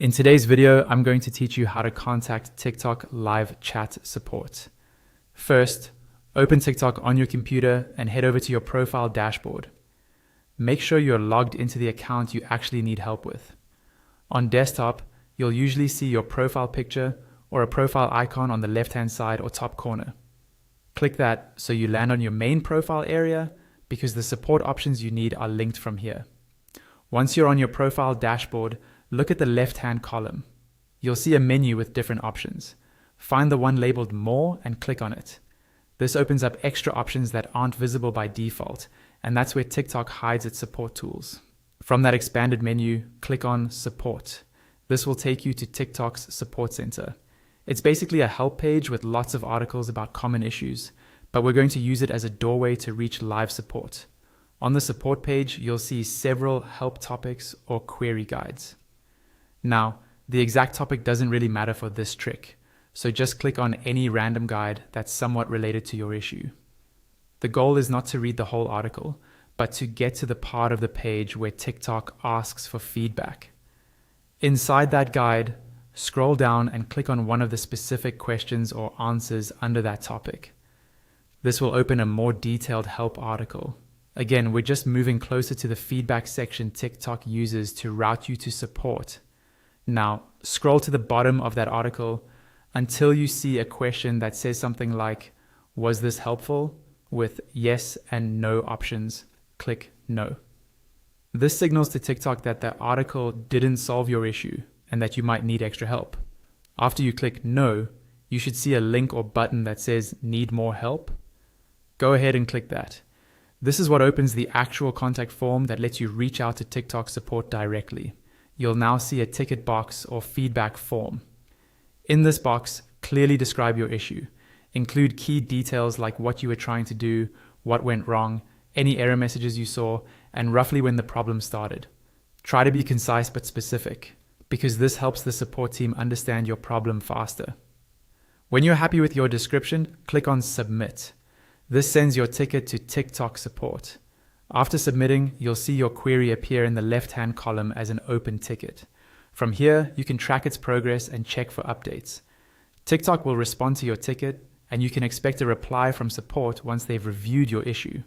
In today's video, I'm going to teach you how to contact TikTok live chat support. First, open TikTok on your computer and head over to your profile dashboard. Make sure you're logged into the account you actually need help with. On desktop, you'll usually see your profile picture or a profile icon on the left-hand side or top corner. Click that so you land on your main profile area because the support options you need are linked from here. Once you're on your profile dashboard, look at the left-hand column. You'll see a menu with different options. Find the one labeled More and click on it. This opens up extra options that aren't visible by default, and that's where TikTok hides its support tools. From that expanded menu, click on Support. This will take you to TikTok's support center. It's basically a help page with lots of articles about common issues, but we're going to use it as a doorway to reach live support. On the support page, you'll see several help topics or query guides. Now, the exact topic doesn't really matter for this trick, so just click on any random guide that's somewhat related to your issue. The goal is not to read the whole article, but to get to the part of the page where TikTok asks for feedback. Inside that guide, scroll down and click on one of the specific questions or answers under that topic. This will open a more detailed help article. Again, we're just moving closer to the feedback section TikTok uses to route you to support. Now, scroll to the bottom of that article until you see a question that says something like, "Was this helpful?" with yes and no options. Click no. This signals to TikTok that the article didn't solve your issue and that you might need extra help. After you click no, you should see a link or button that says "Need more help?" Go ahead and click that. This is what opens the actual contact form that lets you reach out to TikTok support directly. You'll now see a ticket box or feedback form. In this box, clearly describe your issue. Include key details like what you were trying to do, what went wrong, any error messages you saw, and roughly when the problem started. Try to be concise but specific, because this helps the support team understand your problem faster. When you're happy with your description, click on Submit. This sends your ticket to TikTok support. After submitting, you'll see your query appear in the left-hand column as an open ticket. From here, you can track its progress and check for updates. TikTok will respond to your ticket, and you can expect a reply from support once they've reviewed your issue.